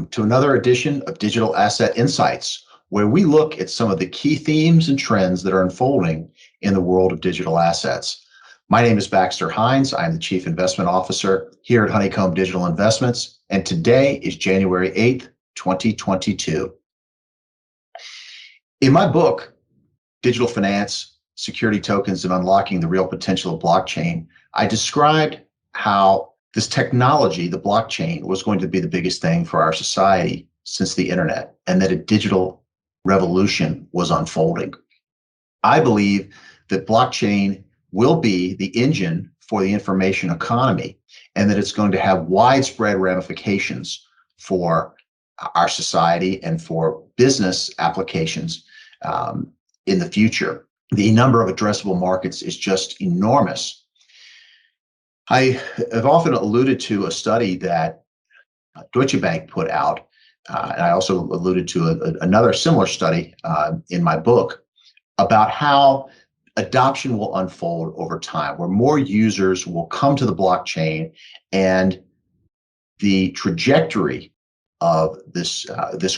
Welcome to another edition of Digital Asset Insights, where we look at some of the key themes and trends that are unfolding in the world of digital assets. My name is Baxter Hines. I'm the Chief Investment Officer here at Honeycomb Digital Investments, and today is January 8th, 2022. In my book, Digital Finance, Security Tokens, and Unlocking the Real Potential of Blockchain, I described how this technology, the blockchain, was going to be the biggest thing for our society since the internet, and that a digital revolution was unfolding. I believe that blockchain will be the engine for the information economy, and that it's going to have widespread ramifications for our society and for business applications in the future. The number of addressable markets is just enormous. I have often alluded to a study that Deutsche Bank put out, and I also alluded to another similar study in my book about how adoption will unfold over time, where more users will come to the blockchain, and the trajectory of this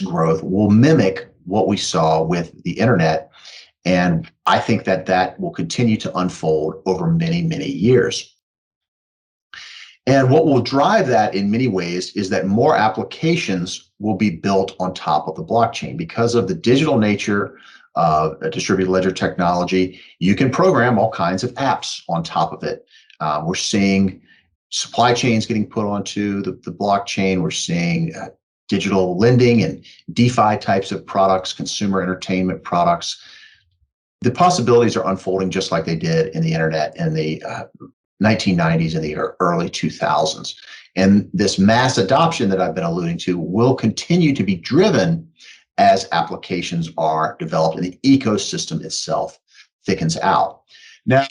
growth will mimic what we saw with the internet. And I think that will continue to unfold over many, many years. And what will drive that in many ways is that more applications will be built on top of the blockchain. Because of the digital nature of a distributed ledger technology, you can program all kinds of apps on top of it. We're seeing supply chains getting put onto the blockchain. We're seeing digital lending and DeFi types of products, consumer entertainment products. The possibilities are unfolding just like they did in the internet in the 1990s and the early 2000s. And this mass adoption that I've been alluding to will continue to be driven as applications are developed and the ecosystem itself thickens out. Now,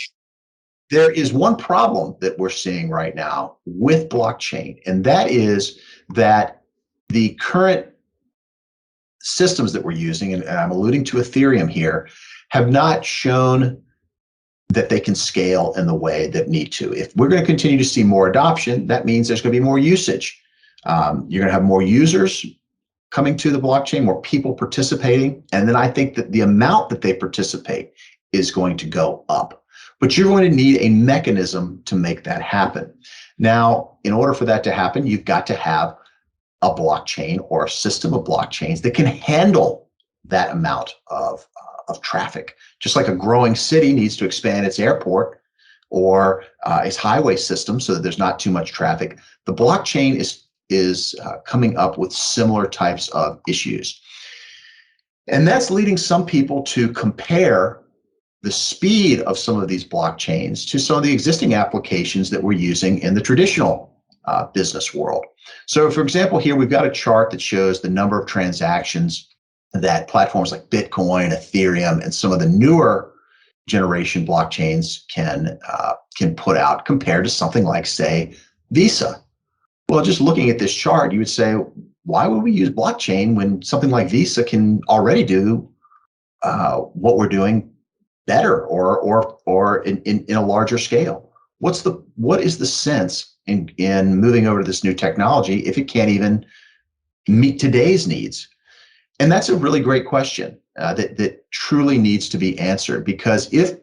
there is one problem that we're seeing right now with blockchain, and that is that the current systems that we're using, and I'm alluding to Ethereum here, have not shown that they can scale in the way that need to. If we're going to continue to see more adoption, that means there's going to be more usage. You're going to have more users coming to the blockchain, more people participating, and then I think that the amount that they participate is going to go up. But you're going to need a mechanism to make that happen. Now, in order for that to happen, you've got to have a blockchain or a system of blockchains that can handle that amount of traffic. Just like a growing city needs to expand its airport or its highway system so that there's not too much traffic, the blockchain is coming up with similar types of issues. And that's leading some people to compare the speed of some of these blockchains to some of the existing applications that we're using in the traditional business world. So for example, here we've got a chart that shows the number of transactions that platforms like Bitcoin, Ethereum, and some of the newer generation blockchains can put out compared to something like, say, Visa. Well, just looking at this chart, you would say, why would we use blockchain when something like Visa can already do what we're doing better or in a larger scale? What is the sense in moving over to this new technology if it can't even meet today's needs? And that's a really great question that truly needs to be answered, because if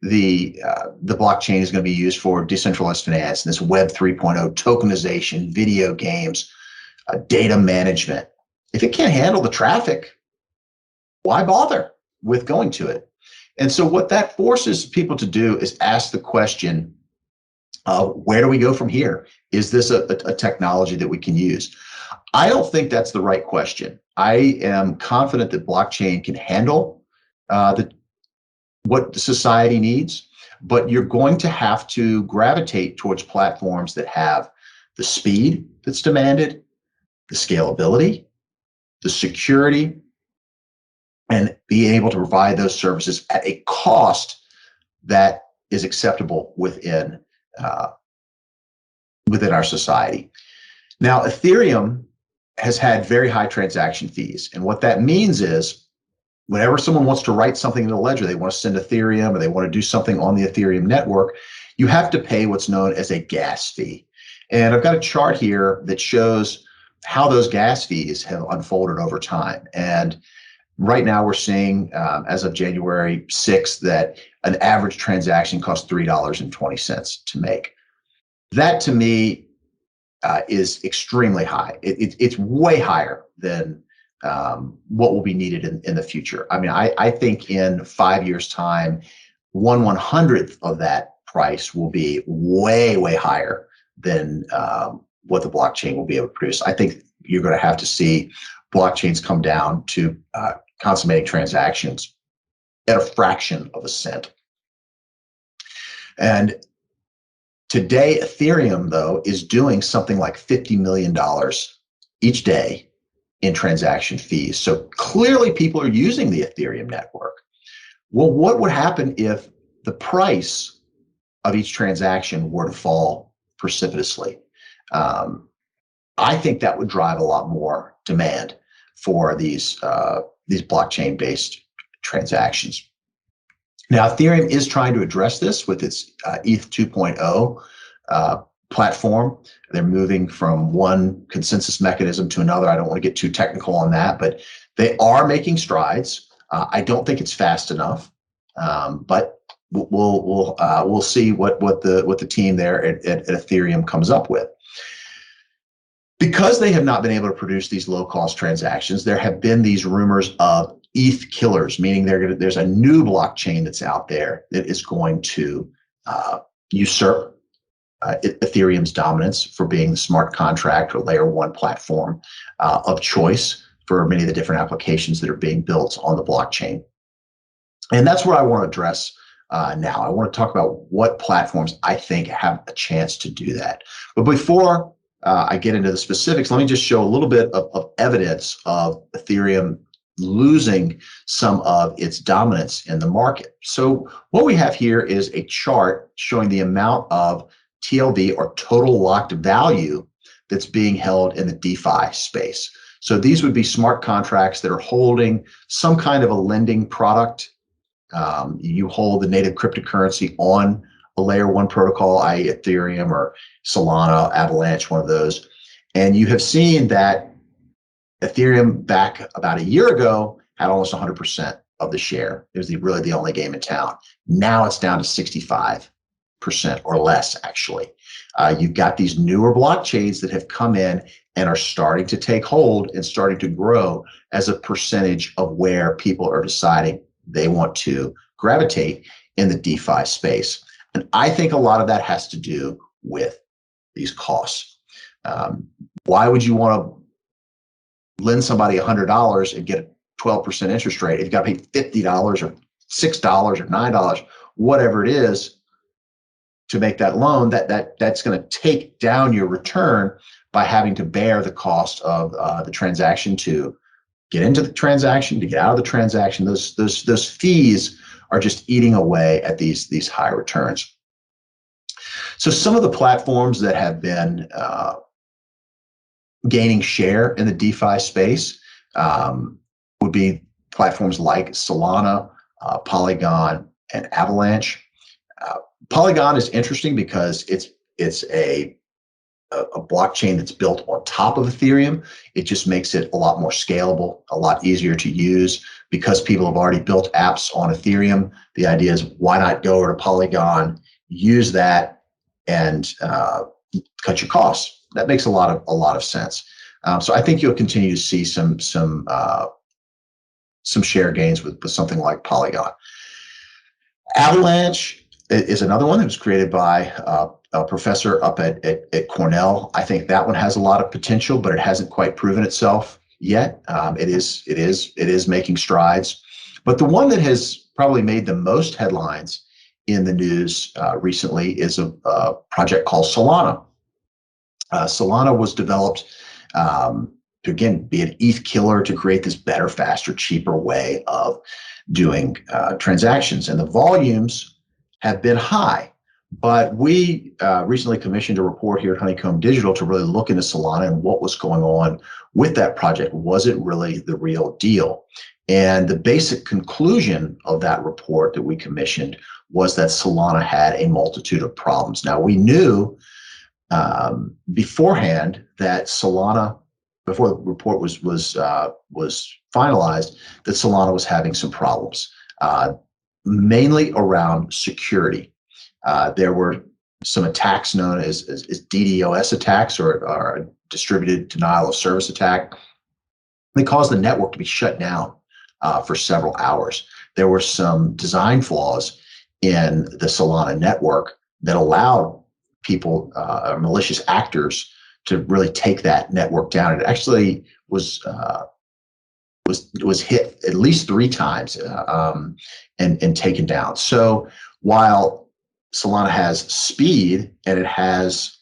the blockchain is going to be used for decentralized finance and this Web 3.0 tokenization, video games, data management, if it can't handle the traffic, why bother with going to it? And so what that forces people to do is ask the question, where do we go from here? Is this a technology that we can use? I don't think that's the right question. I am confident that blockchain can handle what society needs, but you're going to have to gravitate towards platforms that have the speed that's demanded, the scalability, the security, and be able to provide those services at a cost that is acceptable within our society. Now, Ethereum has had very high transaction fees. And what that means is whenever someone wants to write something in a ledger, they want to send Ethereum or they want to do something on the Ethereum network, you have to pay what's known as a gas fee. And I've got a chart here that shows how those gas fees have unfolded over time. And right now we're seeing, as of January 6th, that an average transaction costs $3.20 to make. That to me is extremely high. It's way higher than what will be needed in the future. I mean, I think in 5 years' time, 1/100th of that price will be way, way higher than what the blockchain will be able to produce. I think you're going to have to see blockchains come down to consummating transactions at a fraction of a cent. And today, Ethereum, though, is doing something like $50 million each day in transaction fees. So clearly people are using the Ethereum network. Well, what would happen if the price of each transaction were to fall precipitously? I think that would drive a lot more demand for these blockchain-based transactions. Now, Ethereum is trying to address this with its ETH 2.0 platform. They're moving from one consensus mechanism to another. I don't want to get too technical on that, but they are making strides. I don't think it's fast enough, but we'll see what the team there at Ethereum comes up with. Because they have not been able to produce these low-cost transactions, there have been these rumors of ETH killers, meaning there's a new blockchain that's out there that is going to usurp Ethereum's dominance for being the smart contract or layer one platform of choice for many of the different applications that are being built on the blockchain. And that's what I want to address now. I want to talk about what platforms I think have a chance to do that. But before I get into the specifics, let me just show a little bit of evidence of Ethereum losing some of its dominance in the market. So what we have here is a chart showing the amount of TLV, or total locked value, that's being held in the DeFi space. So these would be smart contracts that are holding some kind of a lending product. You hold the native cryptocurrency on a layer one protocol, i.e. Ethereum or Solana, Avalanche, one of those. And you have seen that Ethereum back about a year ago had almost 100% of the share. It was really the only game in town. Now it's down to 65% or less, actually. You've got these newer blockchains that have come in and are starting to take hold and starting to grow as a percentage of where people are deciding they want to gravitate in the DeFi space. And I think a lot of that has to do with these costs. Why would you want to lend somebody $100 and get a 12% interest rate? You've got to pay $50 or $6 or $9, whatever it is, to make that loan. That's going to take down your return by having to bear the cost of the transaction to get into the transaction, to get out of the transaction. Those fees are just eating away at these high returns. So some of the platforms that have been gaining share in the DeFi space would be platforms like Solana, Polygon, and Avalanche. Polygon is interesting because it's a blockchain that's built on top of Ethereum. It just makes it a lot more scalable, a lot easier to use. Because people have already built apps on Ethereum, the idea is, why not go over to Polygon, use that, and cut your costs? That makes a lot of sense. So I think you'll continue to see some share gains with something like Polygon. Avalanche is another one that was created by a professor up at Cornell. I think that one has a lot of potential, but it hasn't quite proven itself yet. It is making strides. But the one that has probably made the most headlines in the news recently is a project called Solana. Solana was developed to, again, be an ETH killer, to create this better, faster, cheaper way of doing transactions. And the volumes have been high. But we recently commissioned a report here at Honeycomb Digital to really look into Solana and what was going on with that project. Was it really the real deal? And the basic conclusion of that report that we commissioned was that Solana had a multitude of problems. Now, we knew beforehand that Solana before the report was finalized, that Solana was having some problems, mainly around security. There were some attacks known as DDoS attacks, or distributed denial of service attack. They caused the network to be shut down for several hours. There were some design flaws in the Solana network that allowed people, malicious actors, to really take that network down. It actually was hit at least 3 times and taken down. So while Solana has speed and it has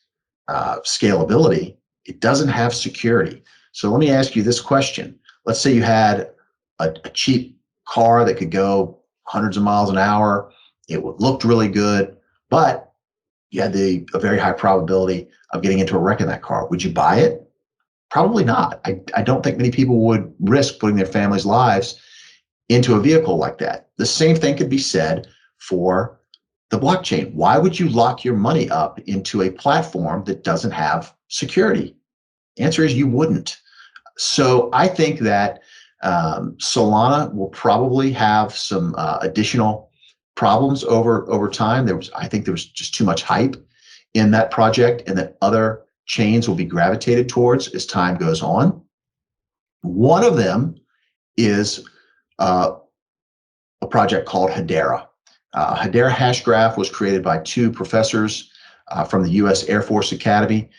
scalability, it doesn't have security. So let me ask you this question. Let's say you had a cheap car that could go hundreds of miles an hour. It looked really good, but you had a very high probability of getting into a wreck in that car. Would you buy it? Probably not. I don't think many people would risk putting their family's lives into a vehicle like that. The same thing could be said for the blockchain. Why would you lock your money up into a platform that doesn't have security? The answer is you wouldn't. So I think that Solana will probably have some additional problems over time. I think there was just too much hype in that project, and that other chains will be gravitated towards as time goes on. One of them is a project called Hedera. Hedera Hashgraph was created by 2 professors from the U.S. Air Force Academy.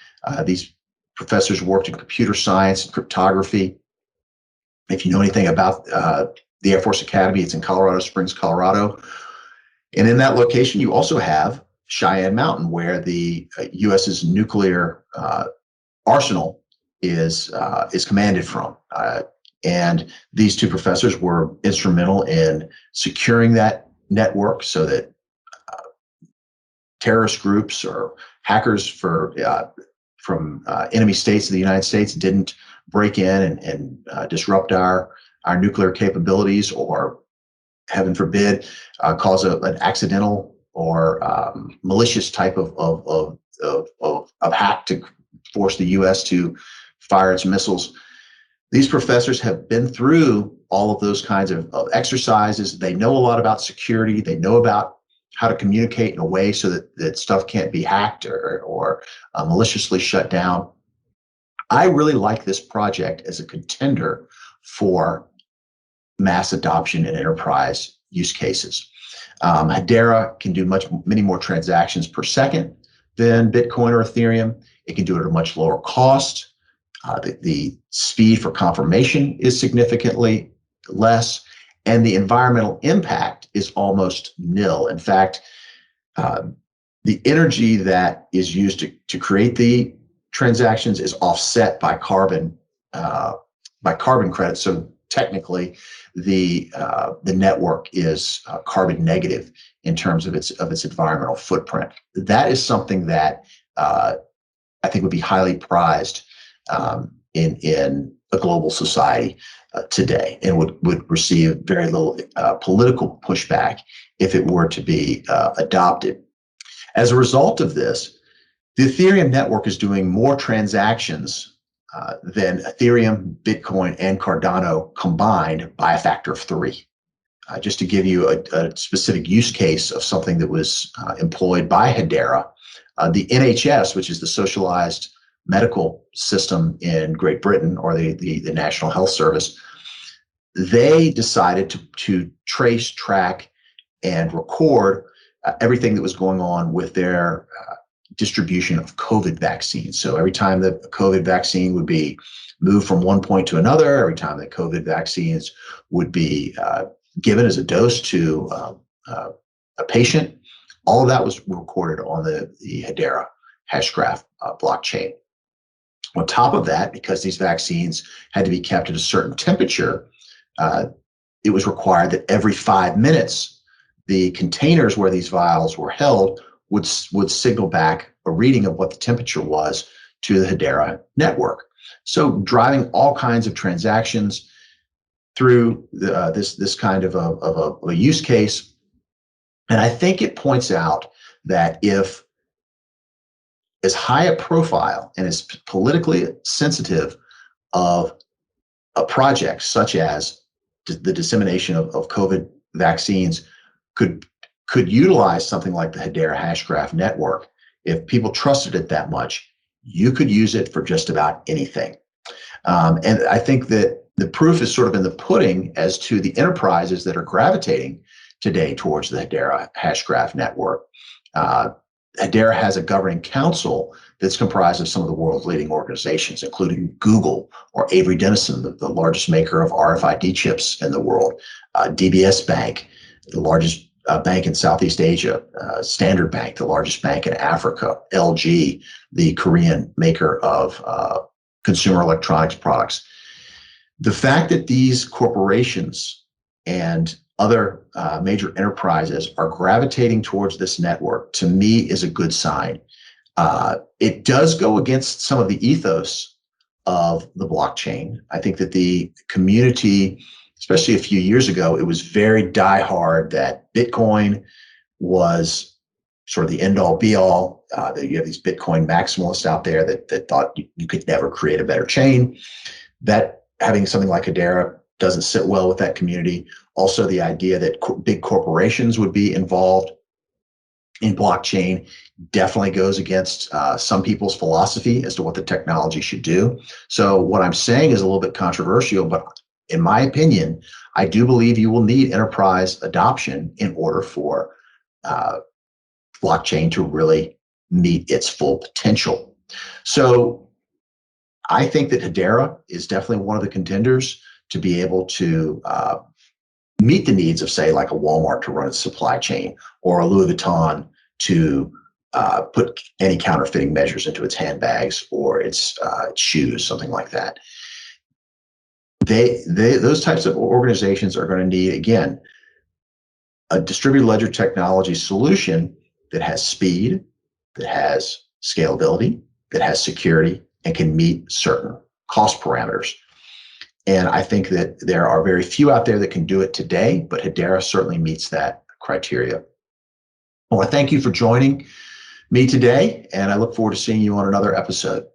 These professors worked in computer science and cryptography. If you know anything about the Air Force Academy, it's in Colorado Springs, Colorado. And in that location, you also have Cheyenne Mountain, where the U.S.'s nuclear arsenal is commanded from. And these 2 professors were instrumental in securing that network so that terrorist groups or hackers from enemy states of the United States didn't break in and disrupt our nuclear capabilities, or, heaven forbid, cause an accidental or malicious type of hack to force the U.S. to fire its missiles. These professors have been through all of those kinds of exercises. They know a lot about security. They know about how to communicate in a way so that stuff can't be hacked or maliciously shut down. I really like this project as a contender for mass adoption and enterprise use cases. Hedera can do many more transactions per second than Bitcoin or Ethereum. It can do it at a much lower cost. The speed for confirmation is significantly less, and the environmental impact is almost nil. In fact, the energy that is used to create the transactions is offset by carbon credits. So technically, the network is carbon negative in terms of its environmental footprint. That is something that I think would be highly prized in a global society today, and would receive very little political pushback if it were to be adopted. As a result of this, the Ethereum network is doing more transactions than Ethereum, Bitcoin, and Cardano combined by a factor of 3. Just to give you a specific use case of something that was employed by Hedera, the NHS, which is the socialized medical system in Great Britain, or the National Health Service, they decided to trace, track, and record everything that was going on with their distribution of COVID vaccines. So every time that a COVID vaccine would be moved from one point to another, every time that COVID vaccines would be given as a dose to a patient, all of that was recorded on the Hedera Hashgraph blockchain. On top of that, because these vaccines had to be kept at a certain temperature, it was required that every 5 minutes, the containers where these vials were held would signal back a reading of what the temperature was to the Hedera network. So driving all kinds of transactions through this kind of a use case. And I think it points out that if as high a profile and as politically sensitive of projects such as the dissemination of COVID vaccines could utilize something like the Hedera Hashgraph network. If people trusted it that much, you could use it for just about anything. And I think that the proof is sort of in the pudding as to the enterprises that are gravitating today towards the Hedera Hashgraph network. Hedera has a governing council that's comprised of some of the world's leading organizations, including Google or Avery Dennison, the largest maker of RFID chips in the world, DBS Bank, the largest bank in Southeast Asia, Standard Bank, the largest bank in Africa, LG, the Korean maker of consumer electronics products. The fact that these corporations and other major enterprises are gravitating towards this network, to me, is a good sign. It does go against some of the ethos of the blockchain. I think that the community, especially a few years ago, it was very diehard that Bitcoin was sort of the end-all be-all. You have these Bitcoin maximalists out there that thought you could never create a better chain. That having something like Hedera doesn't sit well with that community. Also, the idea that big corporations would be involved in blockchain definitely goes against some people's philosophy as to what the technology should do. So what I'm saying is a little bit controversial, but in my opinion, I do believe you will need enterprise adoption in order for blockchain to really meet its full potential. So I think that Hedera is definitely one of the contenders to be able to meet the needs of, say, like a Walmart to run its supply chain, or a Louis Vuitton to put any counterfeiting measures into its handbags or its shoes, something like that. Those types of organizations are going to need, again, a distributed ledger technology solution that has speed, that has scalability, that has security, and can meet certain cost parameters. And I think that there are very few out there that can do it today, but Hedera certainly meets that criteria. I want to thank you for joining me today, and I look forward to seeing you on another episode.